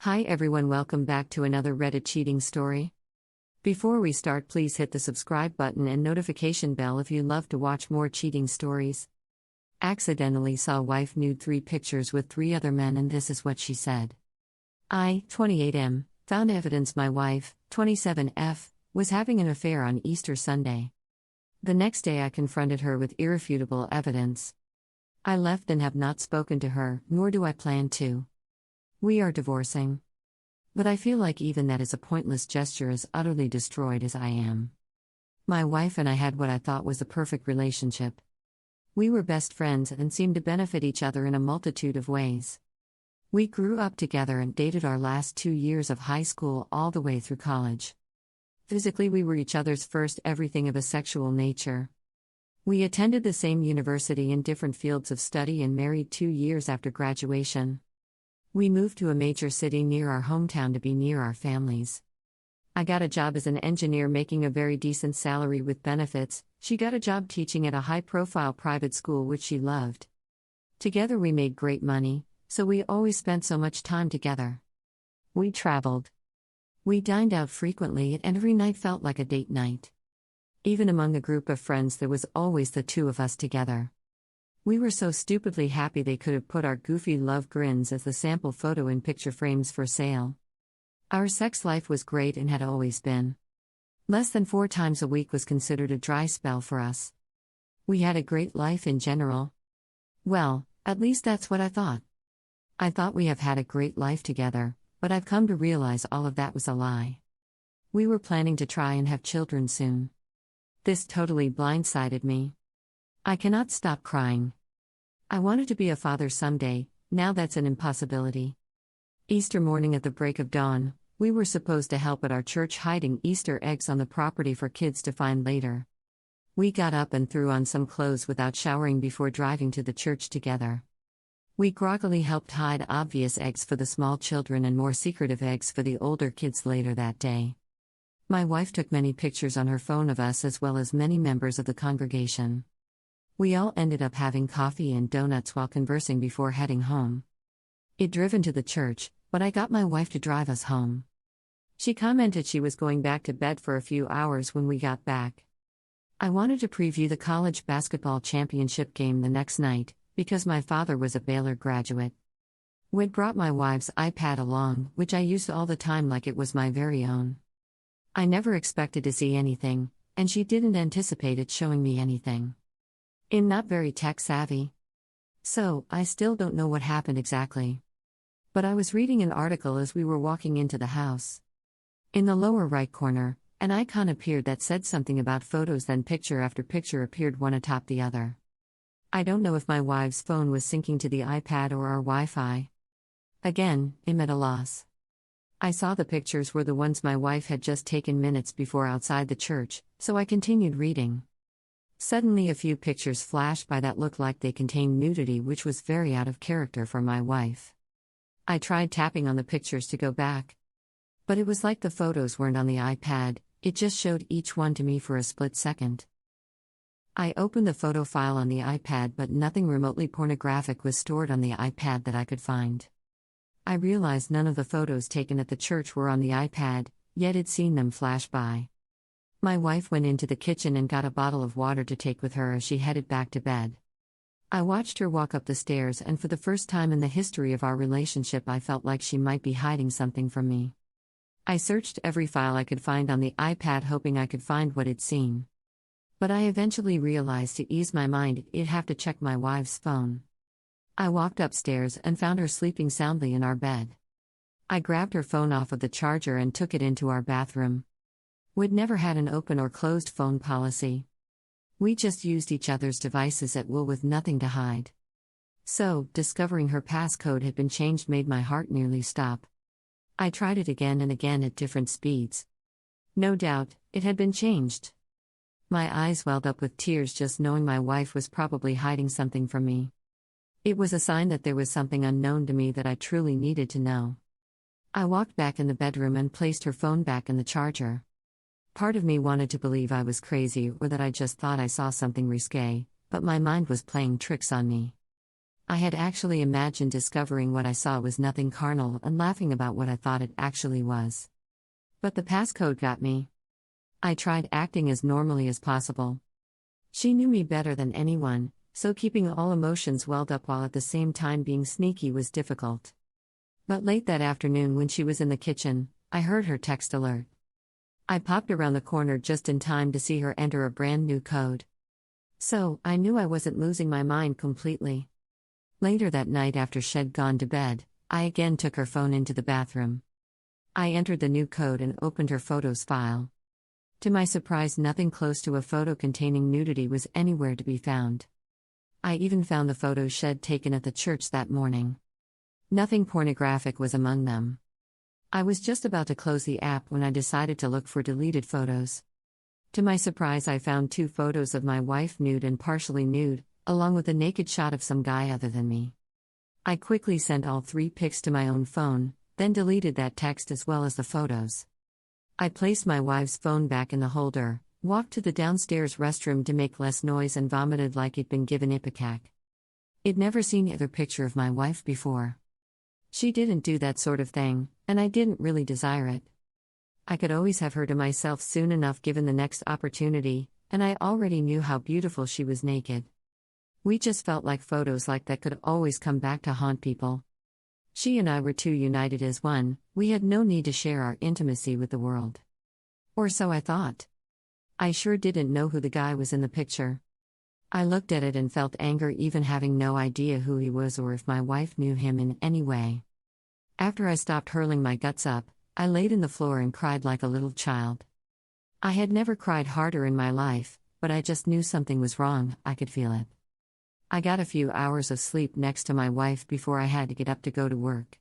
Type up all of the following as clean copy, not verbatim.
Hi everyone, welcome back to another Reddit cheating story. Before we start, please hit the subscribe button and notification bell if you love to watch more cheating stories. Accidentally saw wife Nud3 pictures with 3 other men, and this is what she said. I, 28M, found evidence my wife, 27F, was having an affair on Easter Sunday. The next day I confronted her with irrefutable evidence. I left and have not spoken to her, nor do I plan to. We are divorcing. But I feel like even that is a pointless gesture, as utterly destroyed as I am. My wife and I had what I thought was a perfect relationship. We were best friends and seemed to benefit each other in a multitude of ways. We grew up together and dated our last 2 years of high school all the way through college. Physically, we were each other's first everything of a sexual nature. We attended the same university in different fields of study and married 2 years after graduation. We moved to a major city near our hometown to be near our families. I got a job as an engineer making a very decent salary with benefits. She got a job teaching at a high-profile private school which she loved. Together we made great money, so we always spent so much time together. We traveled. We dined out frequently, and every night felt like a date night. Even among a group of friends there was always the 2 of us together. We were so stupidly happy they could have put our goofy love grins as the sample photo in picture frames for sale. Our sex life was great and had always been. Less than 4 times a week was considered a dry spell for us. We had a great life in general. Well, at least that's what I thought. I thought we have had a great life together, but I've come to realize all of that was a lie. We were planning to try and have children soon. This totally blindsided me. I cannot stop crying. I wanted to be a father someday, now that's an impossibility. Easter morning at the break of dawn, we were supposed to help at our church hiding Easter eggs on the property for kids to find later. We got up and threw on some clothes without showering before driving to the church together. We groggily helped hide obvious eggs for the small children and more secretive eggs for the older kids later that day. My wife took many pictures on her phone of us as well as many members of the congregation. We all ended up having coffee and donuts while conversing before heading home. I'd driven to the church, but I got my wife to drive us home. She commented she was going back to bed for a few hours when we got back. I wanted to preview the college basketball championship game the next night, because my father was a Baylor graduate. We'd brought my wife's iPad along, which I used all the time like it was my very own. I never expected to see anything, and she didn't anticipate it showing me anything. I'm not very tech-savvy. So, I still don't know what happened exactly. But I was reading an article as we were walking into the house. In the lower right corner, an icon appeared that said something about photos, then picture after picture appeared one atop the other. I don't know if my wife's phone was syncing to the iPad or our Wi-Fi. Again, I'm at a loss. I saw the pictures were the ones my wife had just taken minutes before outside the church, so I continued reading. Suddenly a few pictures flashed by that looked like they contained nudity, which was very out of character for my wife. I tried tapping on the pictures to go back. But it was like the photos weren't on the iPad, it just showed each one to me for a split second. I opened the photo file on the iPad, but nothing remotely pornographic was stored on the iPad that I could find. I realized none of the photos taken at the church were on the iPad, yet I'd seen them flash by. My wife went into the kitchen and got a bottle of water to take with her as she headed back to bed. I watched her walk up the stairs, and for the first time in the history of our relationship I felt like she might be hiding something from me. I searched every file I could find on the iPad hoping I could find what I'd seen. But I eventually realized to ease my mind I'd have to check my wife's phone. I walked upstairs and found her sleeping soundly in our bed. I grabbed her phone off of the charger and took it into our bathroom. We'd never had an open or closed phone policy. We just used each other's devices at will with nothing to hide. So, discovering her passcode had been changed made my heart nearly stop. I tried it again and again at different speeds. No doubt, it had been changed. My eyes welled up with tears just knowing my wife was probably hiding something from me. It was a sign that there was something unknown to me that I truly needed to know. I walked back in the bedroom and placed her phone back in the charger. Part of me wanted to believe I was crazy or that I just thought I saw something risque, but my mind was playing tricks on me. I had actually imagined discovering what I saw was nothing carnal and laughing about what I thought it actually was. But the passcode got me. I tried acting as normally as possible. She knew me better than anyone, so keeping all emotions welled up while at the same time being sneaky was difficult. But late that afternoon when she was in the kitchen, I heard her text alert. I popped around the corner just in time to see her enter a brand new code. So, I knew I wasn't losing my mind completely. Later that night after she'd gone to bed, I again took her phone into the bathroom. I entered the new code and opened her photos file. To my surprise, nothing close to a photo containing nudity was anywhere to be found. I even found the photos she'd taken at the church that morning. Nothing pornographic was among them. I was just about to close the app when I decided to look for deleted photos. To my surprise, I found 2 photos of my wife nude and partially nude, along with a naked shot of some guy other than me. I quickly sent all 3 pics to my own phone, then deleted that text as well as the photos. I placed my wife's phone back in the holder, walked to the downstairs restroom to make less noise and vomited like it'd been given ipecac. I'd never seen either picture of my wife before. She didn't do that sort of thing, and I didn't really desire it. I could always have her to myself soon enough given the next opportunity, and I already knew how beautiful she was naked. We just felt like photos like that could always come back to haunt people. She and I were too united as one, we had no need to share our intimacy with the world. Or so I thought. I sure didn't know who the guy was in the picture. I looked at it and felt anger even having no idea who he was or if my wife knew him in any way. After I stopped hurling my guts up, I laid in the floor and cried like a little child. I had never cried harder in my life, but I just knew something was wrong, I could feel it. I got a few hours of sleep next to my wife before I had to get up to go to work.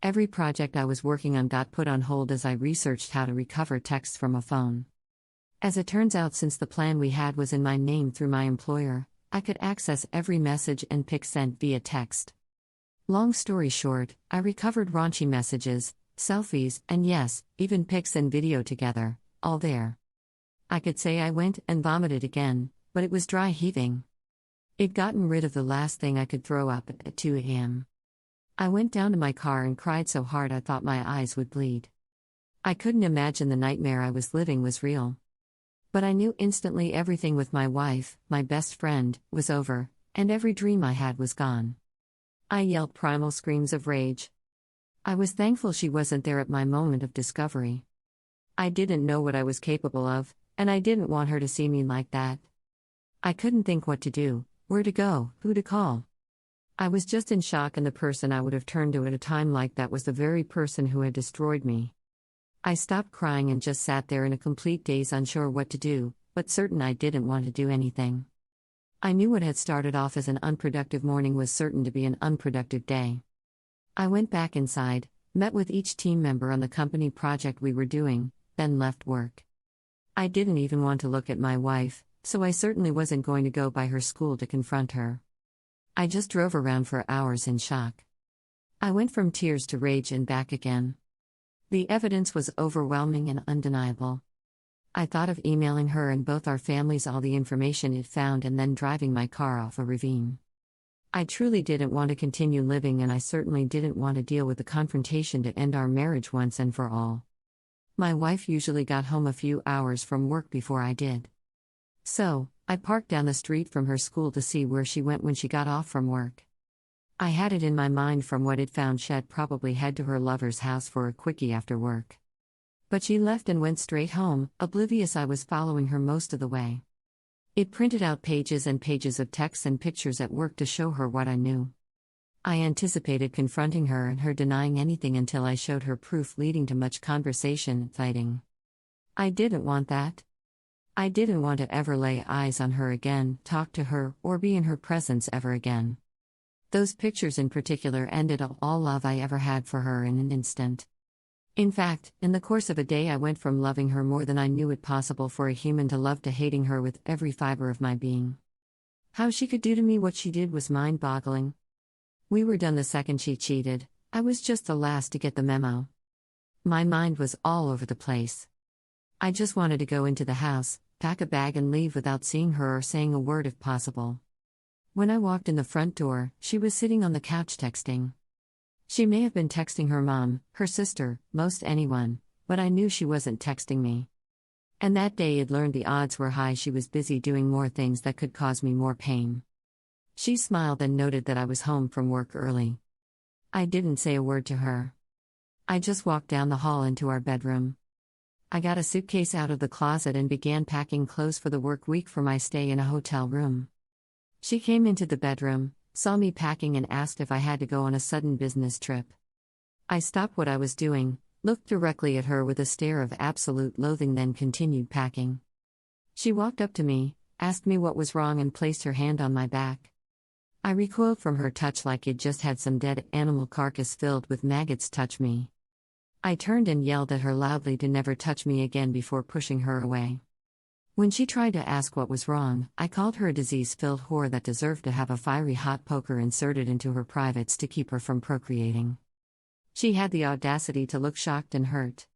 Every project I was working on got put on hold as I researched how to recover texts from a phone. As it turns out, since the plan we had was in my name through my employer, I could access every message and pic sent via text. Long story short, I recovered raunchy messages, selfies, and yes, even pics and video together, all there. I could say I went and vomited again, but it was dry heaving. I'd gotten rid of the last thing I could throw up at 2 a.m. I went down to my car and cried so hard I thought my eyes would bleed. I couldn't imagine the nightmare I was living was real. But I knew instantly everything with my wife, my best friend, was over, and every dream I had was gone. I yelled primal screams of rage. I was thankful she wasn't there at my moment of discovery. I didn't know what I was capable of, and I didn't want her to see me like that. I couldn't think what to do, where to go, who to call. I was just in shock, and the person I would have turned to at a time like that was the very person who had destroyed me. I stopped crying and just sat there in a complete daze, unsure what to do, but certain I didn't want to do anything. I knew what had started off as an unproductive morning was certain to be an unproductive day. I went back inside, met with each team member on the company project we were doing, then left work. I didn't even want to look at my wife, so I certainly wasn't going to go by her school to confront her. I just drove around for hours in shock. I went from tears to rage and back again. The evidence was overwhelming and undeniable. I thought of emailing her and both our families all the information it found and then driving my car off a ravine. I truly didn't want to continue living, and I certainly didn't want to deal with the confrontation to end our marriage once and for all. My wife usually got home a few hours from work before I did. So, I parked down the street from her school to see where she went when she got off from work. I had it in my mind from what it found she'd probably head to her lover's house for a quickie after work. But she left and went straight home, oblivious I was following her most of the way. It printed out pages and pages of texts and pictures at work to show her what I knew. I anticipated confronting her and her denying anything until I showed her proof, leading to much conversation and fighting. I didn't want that. I didn't want to ever lay eyes on her again, talk to her, or be in her presence ever again. Those pictures in particular ended all love I ever had for her in an instant. In fact, in the course of a day I went from loving her more than I knew it possible for a human to love to hating her with every fiber of my being. How she could do to me what she did was mind-boggling. We were done the second she cheated. I was just the last to get the memo. My mind was all over the place. I just wanted to go into the house, pack a bag and leave without seeing her or saying a word if possible. When I walked in the front door, she was sitting on the couch texting. She may have been texting her mom, her sister, most anyone, but I knew she wasn't texting me. And that day I'd learned the odds were high she was busy doing more things that could cause me more pain. She smiled and noted that I was home from work early. I didn't say a word to her. I just walked down the hall into our bedroom. I got a suitcase out of the closet and began packing clothes for the work week for my stay in a hotel room. She came into the bedroom, saw me packing and asked if I had to go on a sudden business trip. I stopped what I was doing, looked directly at her with a stare of absolute loathing, then continued packing. She walked up to me, asked me what was wrong and placed her hand on my back. I recoiled from her touch like it just had some dead animal carcass filled with maggots touch me. I turned and yelled at her loudly to never touch me again before pushing her away. When she tried to ask what was wrong, I called her a disease-filled whore that deserved to have a fiery hot poker inserted into her privates to keep her from procreating. She had the audacity to look shocked and hurt.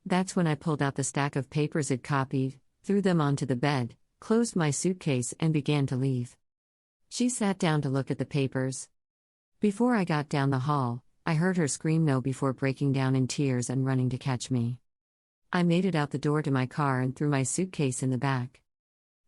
That's when I pulled out the stack of papers I'd copied, threw them onto the bed, closed my suitcase and began to leave. She sat down to look at the papers. Before I got down the hall, I heard her scream no before breaking down in tears and running to catch me. I made it out the door to my car and threw my suitcase in the back.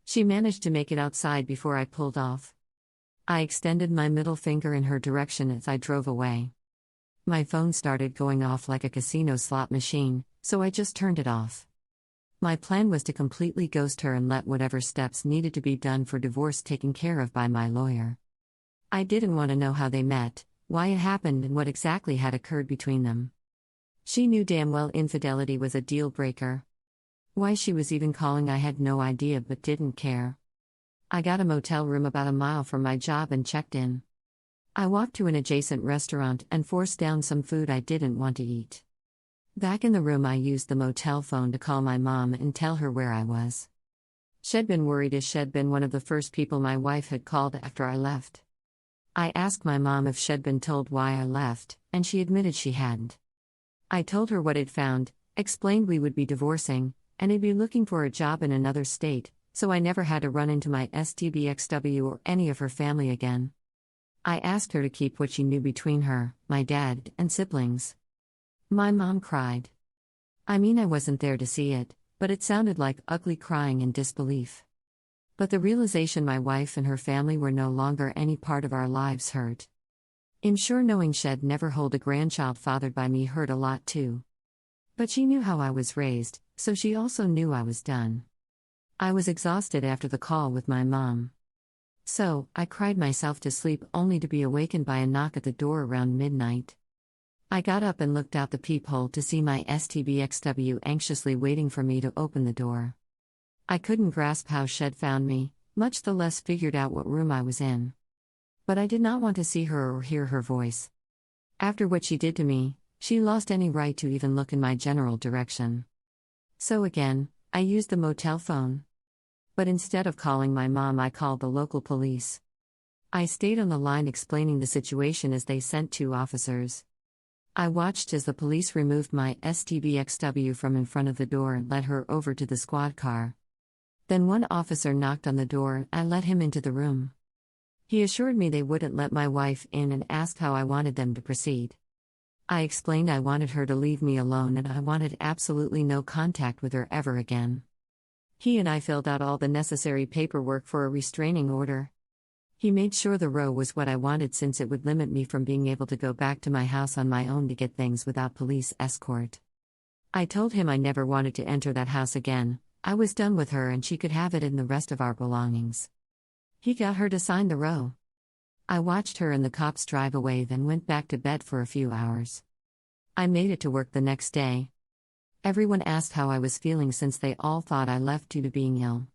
She managed to make it outside before I pulled off. I extended my middle finger in her direction as I drove away. My phone started going off like a casino slot machine, so I just turned it off. My plan was to completely ghost her and let whatever steps needed to be done for divorce taken care of by my lawyer. I didn't want to know how they met, why it happened and what exactly had occurred between them. She knew damn well infidelity was a deal breaker. Why she was even calling I had no idea but didn't care. I got a motel room about a mile from my job and checked in. I walked to an adjacent restaurant and forced down some food I didn't want to eat. Back in the room I used the motel phone to call my mom and tell her where I was. She'd been worried as she'd been one of the first people my wife had called after I left. I asked my mom if she'd been told why I left, and she admitted she hadn't. I told her what I'd found, explained we would be divorcing, and I'd be looking for a job in another state, so I never had to run into my STBXW or any of her family again. I asked her to keep what she knew between her, my dad, and siblings. My mom cried. I mean, I wasn't there to see it, but it sounded like ugly crying in disbelief. But the realization my wife and her family were no longer any part of our lives hurt. I'm sure knowing she'd never hold a grandchild fathered by me hurt a lot too. But she knew how I was raised, so she also knew I was done. I was exhausted after the call with my mom. So, I cried myself to sleep only to be awakened by a knock at the door around midnight. I got up and looked out the peephole to see my STBXW anxiously waiting for me to open the door. I couldn't grasp how she'd found me, much the less figured out what room I was in. But I did not want to see her or hear her voice. After what she did to me, she lost any right to even look in my general direction. So again, I used the motel phone. But instead of calling my mom, I called the local police. I stayed on the line explaining the situation as they sent 2 officers. I watched as the police removed my STBXW from in front of the door and led her over to the squad car. Then one officer knocked on the door and I let him into the room. He assured me they wouldn't let my wife in and asked how I wanted them to proceed. I explained I wanted her to leave me alone and I wanted absolutely no contact with her ever again. He and I filled out all the necessary paperwork for a restraining order. He made sure the row was what I wanted since it would limit me from being able to go back to my house on my own to get things without police escort. I told him I never wanted to enter that house again. I was done with her and she could have it and the rest of our belongings. He got her to sign the row. I watched her and the cops drive away, then went back to bed for a few hours. I made it to work the next day. Everyone asked how I was feeling since they all thought I left due to being ill.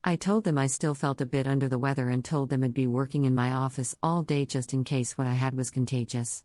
I told them I still felt a bit under the weather and told them I'd be working in my office all day just in case what I had was contagious.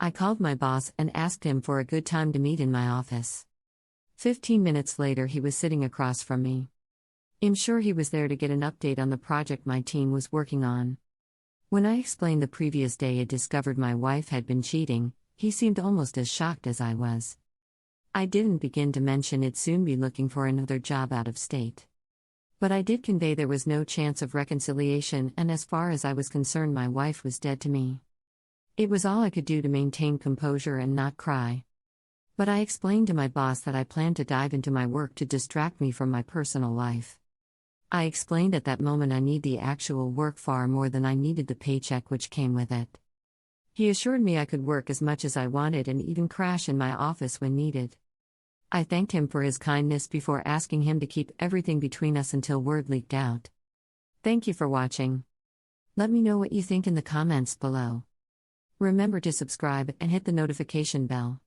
I called my boss and asked him for a good time to meet in my office. 15 minutes later, he was sitting across from me. I'm sure he was there to get an update on the project my team was working on. When I explained the previous day I discovered my wife had been cheating, he seemed almost as shocked as I was. I didn't begin to mention I'd soon be looking for another job out of state. But I did convey there was no chance of reconciliation, and as far as I was concerned, my wife was dead to me. It was all I could do to maintain composure and not cry. But I explained to my boss that I planned to dive into my work to distract me from my personal life. I explained at that moment I need the actual work far more than I needed the paycheck which came with it. He assured me I could work as much as I wanted and even crash in my office when needed. I thanked him for his kindness before asking him to keep everything between us until word leaked out. Thank you for watching. Let me know what you think in the comments below. Remember to subscribe and hit the notification bell.